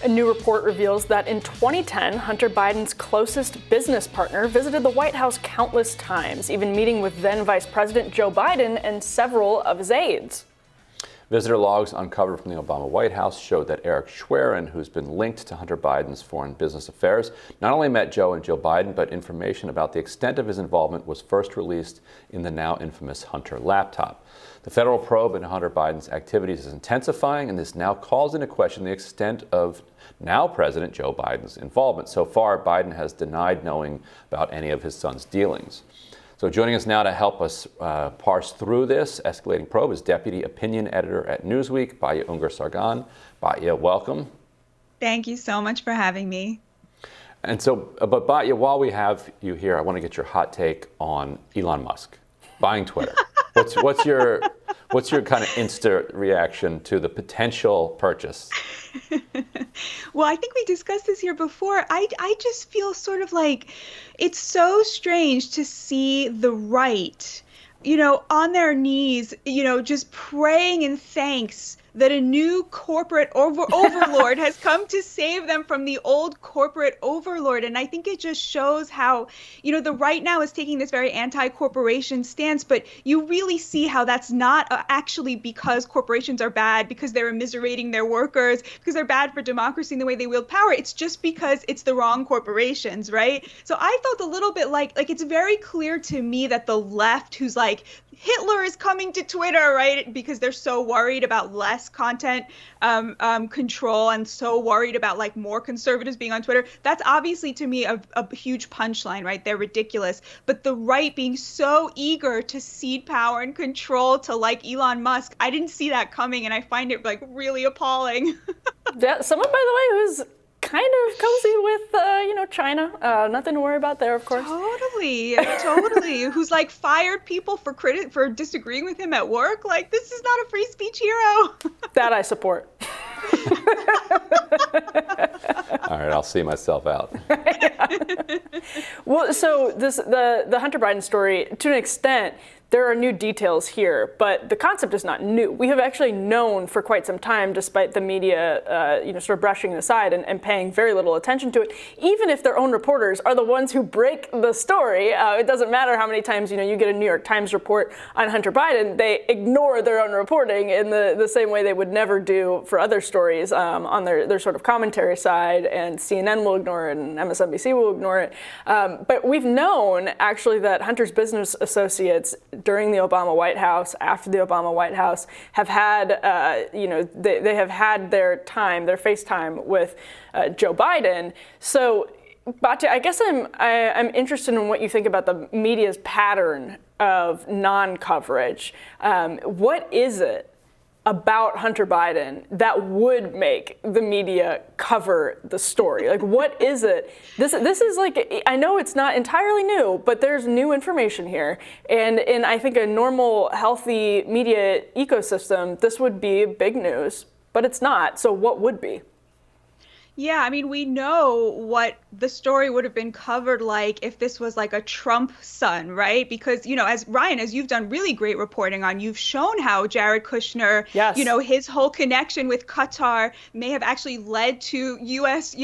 A new report reveals that in 2010, Hunter Biden's closest business partner visited the White House countless times, even meeting with then Vice President Joe Biden and several of his aides. Visitor logs uncovered from the Obama White House showed that Eric Schwerin, who's been linked to Hunter Biden's foreign business affairs, not only met Joe and Joe Biden, but information about the extent of his involvement was first released in the now infamous Hunter laptop. The federal probe into Hunter Biden's activities is intensifying, and this now calls into question the extent of now President Joe Biden's involvement. So far, Biden has denied knowing about any of his son's dealings. So joining us now to help us parse through this escalating probe is Deputy Opinion Editor at Newsweek, Batya Ungar-Sargon. Batya, welcome. Thank you so much for having me. And so, but Batya, while we have you here, I want to get your hot take on Elon Musk buying Twitter. What's your kind of instant reaction to the potential purchase? Well, I think we discussed this here before. I just feel sort of like it's so strange to see the right, on their knees, just praying in thanks that a new corporate overlord has come to save them from the old corporate overlord. And I think it just shows how, the right now is taking this very anti-corporation stance, but you really see how that's not actually because corporations are bad, because they're immiserating their workers, because they're bad for democracy in the way they wield power. It's just because it's the wrong corporations, right? So I felt a little bit like it's very clear to me that the left, who's like, Hitler is coming to Twitter, right? Because they're so worried about less content control and so worried about like more conservatives being on Twitter. That's obviously to me a huge punchline, right? They're ridiculous. But the right being so eager to cede power and control to like Elon Musk, I didn't see that coming, and I find it like really appalling. Yeah, someone, by the way, who's kind of cozy with, China. Nothing to worry about there, of course. Totally. Who's like fired people for disagreeing with him at work. Like, this is not a free speech hero. That I support. All right, I'll see myself out. Well, so the Hunter Biden story, to an extent, there are new details here, but the concept is not new. We have actually known for quite some time, despite the media, sort of brushing it aside and paying very little attention to it. Even if their own reporters are the ones who break the story, it doesn't matter how many times you get a New York Times report on Hunter Biden. They ignore their own reporting in the same way they would never do for other stories on their sort of commentary side. And CNN will ignore it, and MSNBC will ignore it. But we've known actually that Hunter's business associates during the Obama White House, after the Obama White House, have had, they have had their face time with Joe Biden. So, Batya, I guess I'm interested in what you think about the media's pattern of non-coverage. What is it about Hunter Biden that would make the media cover the story? Like, what is it? This is like, I know it's not entirely new, but there's new information here. And in, I think, a normal, healthy media ecosystem, this would be big news, but it's not. So what would be? Yeah, I mean, we know what the story would have been covered like if this was like a Trump son, right? Because, as Ryan, as you've done really great reporting on, you've shown how Jared Kushner, yes, his whole connection with Qatar may have actually led to U.S.,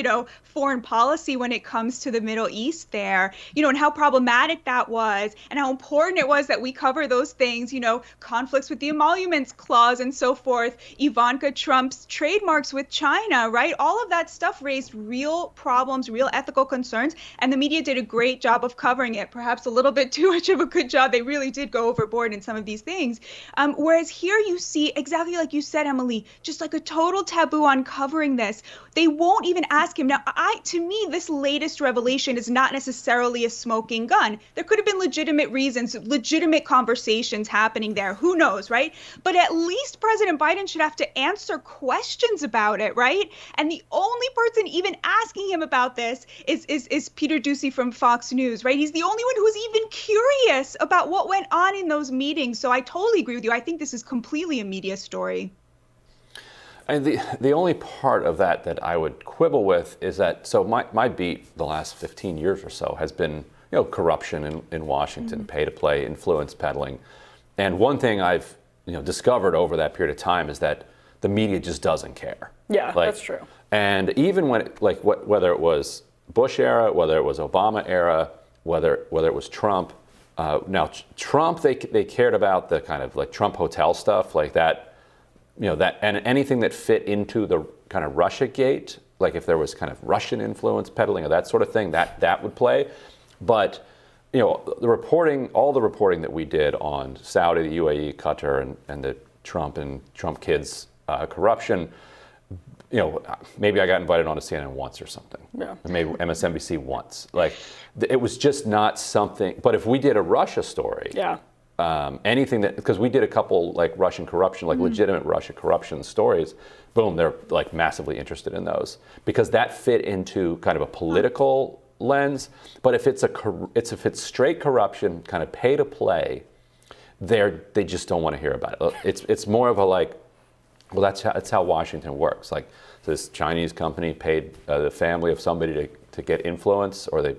foreign policy when it comes to the Middle East there, and how problematic that was and how important it was that we cover those things, conflicts with the emoluments clause and so forth, Ivanka Trump's trademarks with China, right? All of that stuff raised real problems, real ethical concerns, and the media did a great job of covering it, perhaps a little bit too much of a good job. They really did go overboard in some of these things. Whereas here you see, exactly like you said, Emily, just like a total taboo on covering this. They won't even ask him. Now, to me, this latest revelation is not necessarily a smoking gun. There could have been legitimate reasons, legitimate conversations happening there. Who knows, right? But at least President Biden should have to answer questions about it, right? And the only person even asking him about this is Peter Doocy from Fox News, right? He's the only one who's even curious about what went on in those meetings. So I totally agree with you. I think this is completely a media story. And the only part of that I would quibble with is that, so my beat the last 15 years or so has been, corruption in Washington, mm-hmm. pay-to-play, influence peddling. And one thing I've, discovered over that period of time is that the media just doesn't care. Yeah, that's true. And even when whether it was Bush era, whether it was Obama era, whether it was Trump. Now Trump, they cared about the kind of like Trump hotel stuff, like that, that, and anything that fit into the kind of Russia gate, like if there was kind of Russian influence peddling or that sort of thing, that would play. But all the reporting that we did on Saudi, the UAE, Qatar, and the Trump and Trump kids corruption. Maybe I got invited on to CNN once or something. Yeah. Maybe MSNBC once. Like, it was just not something. But if we did a Russia story, anything because we did a couple like Russian corruption, like legitimate Russia corruption stories, boom, they're like massively interested in those because that fit into kind of a political lens. But if it's straight corruption, kind of pay to play, they just don't want to hear about it. It's more of a like. Well, that's how Washington works. Like this Chinese company paid the family of somebody to get influence, or they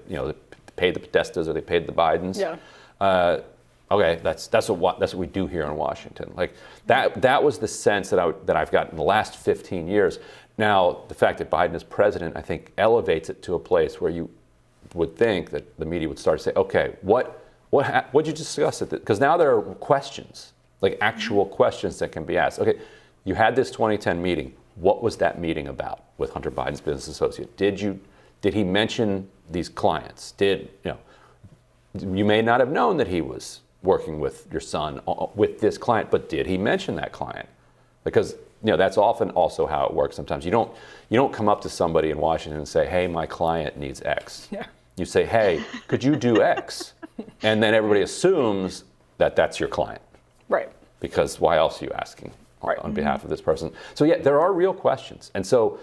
paid the Podestas or they paid the Bidens. Yeah. Okay, that's what we do here in Washington. Like that was the sense that I've gotten in the last 15 years. Now the fact that Biden is president, I think, elevates it to a place where you would think that the media would start to say, okay, what you discuss it? Because now there are questions, like actual questions that can be asked. Okay. You had this 2010 meeting. What was that meeting about with Hunter Biden's business associate? Did he mention these clients? You may not have known that he was working with your son with this client, but did he mention that client? Because that's often also how it works. Sometimes you don't come up to somebody in Washington and say, "Hey, my client needs X." Yeah. You say, "Hey, could you do X?" And then everybody assumes that that's your client. Right. Because why else are you asking? Right. On behalf of this person. So yeah, there are real questions. And so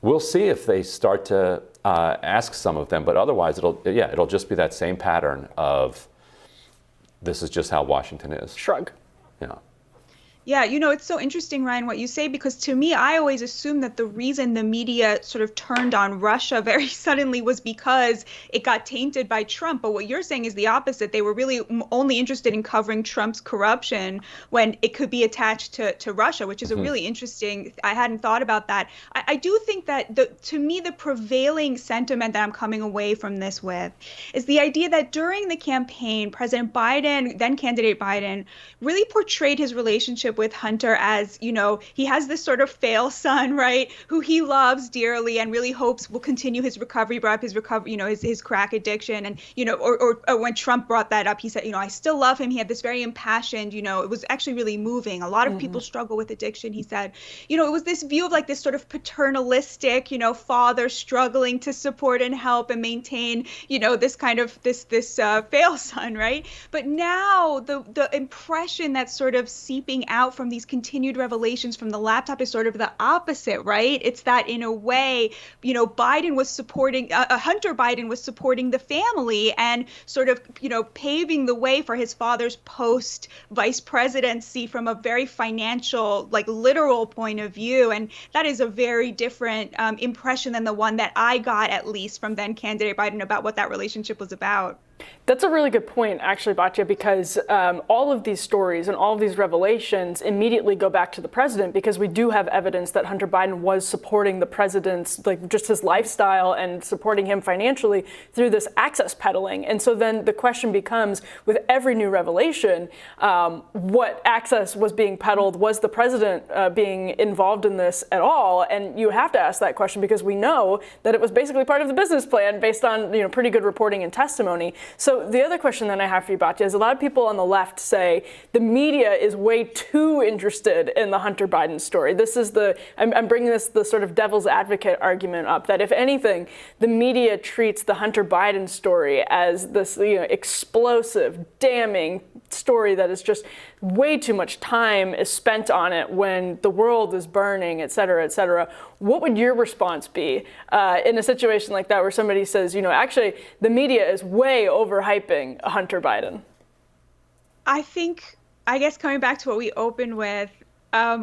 we'll see if they start to ask some of them, but otherwise it'll just be that same pattern of this is just how Washington is. Shrug. Yeah. Yeah, it's so interesting, Ryan, what you say, because to me, I always assumed that the reason the media sort of turned on Russia very suddenly was because it got tainted by Trump. But what you're saying is the opposite. They were really only interested in covering Trump's corruption when it could be attached to Russia, which is a really interesting. I hadn't thought about that. I do think that to me, the prevailing sentiment that I'm coming away from this with is the idea that during the campaign, President Biden, then candidate Biden, really portrayed his relationship with Hunter as, he has this sort of fail son, right, who he loves dearly and really hopes will continue his recovery, brought up his recovery, his crack addiction. And, or when Trump brought that up, he said, I still love him. He had this very impassioned, it was actually really moving. A lot of people struggle with addiction, he said. It was this view of like this sort of paternalistic, father struggling to support and help and maintain, this kind of this fail son, right? But now the impression that's sort of seeping out from these continued revelations from the laptop is sort of the opposite, right? It's that in a way, Biden was supporting, Hunter Biden was supporting the family and sort of, paving the way for his father's post vice presidency from a very financial, like literal point of view. And that is a very different impression than the one that I got, at least from then candidate Biden, about what that relationship was about. That's a really good point, actually, Batya, because all of these stories and all of these revelations immediately go back to the president, because we do have evidence that Hunter Biden was supporting the president's, like just his lifestyle and supporting him financially through this access peddling. And so then the question becomes, with every new revelation, what access was being peddled? Was the president being involved in this at all? And you have to ask that question because we know that it was basically part of the business plan based on pretty good reporting and testimony. So the other question that I have for you, Batya, is a lot of people on the left say the media is way too interested in the Hunter Biden story. This is I'm bringing the sort of devil's advocate argument up, that if anything, the media treats the Hunter Biden story as this explosive, damning story that is just way too much time is spent on it when the world is burning, et cetera, et cetera. What would your response be in a situation like that where somebody says, actually the media is way overhyping Hunter Biden? I guess coming back to what we opened with,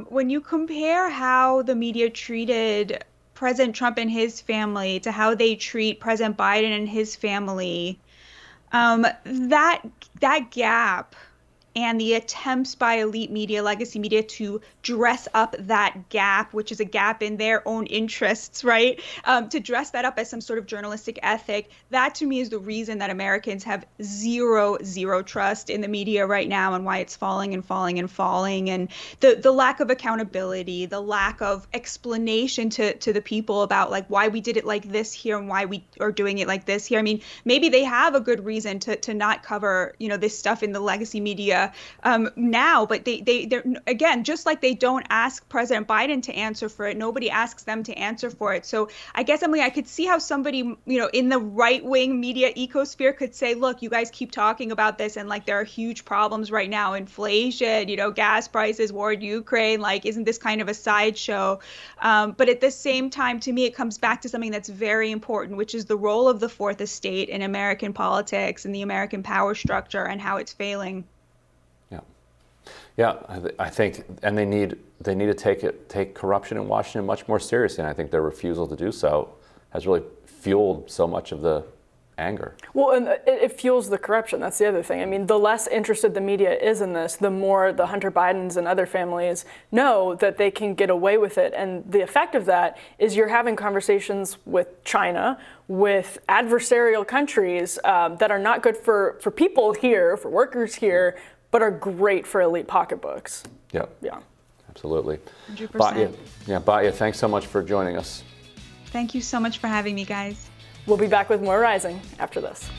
when you compare how the media treated President Trump and his family to how they treat President Biden and his family, that gap and the attempts by elite media, legacy media, to dress up that gap, which is a gap in their own interests, right? To dress that up as some sort of journalistic ethic, that to me is the reason that Americans have zero trust in the media right now, and why it's falling and falling and falling. And the lack of accountability, the lack of explanation to the people about like why we did it like this here and why we are doing it like this here. I mean, maybe they have a good reason to not cover, this stuff in the legacy media now, but they're again, just like they don't ask President Biden to answer for it, nobody asks them to answer for it. So I guess, Emily, I could see how somebody, in the right-wing media ecosphere could say, look, you guys keep talking about this, and like there are huge problems right now, inflation, gas prices, war in Ukraine, like isn't this kind of a sideshow? But at the same time, to me, it comes back to something that's very important, which is the role of the fourth estate in American politics and the American power structure and how it's failing. Yeah, I think, and they need to take corruption in Washington much more seriously. And I think their refusal to do so has really fueled so much of the anger. Well, and it fuels the corruption. That's the other thing. I mean, the less interested the media is in this, the more the Hunter Bidens and other families know that they can get away with it. And the effect of that is you're having conversations with China, with adversarial countries that are not good for people here, for workers here, but are great for elite pocketbooks. Yep. Yeah. Absolutely. 100%. Batya, thanks so much for joining us. Thank you so much for having me, guys. We'll be back with more Rising after this.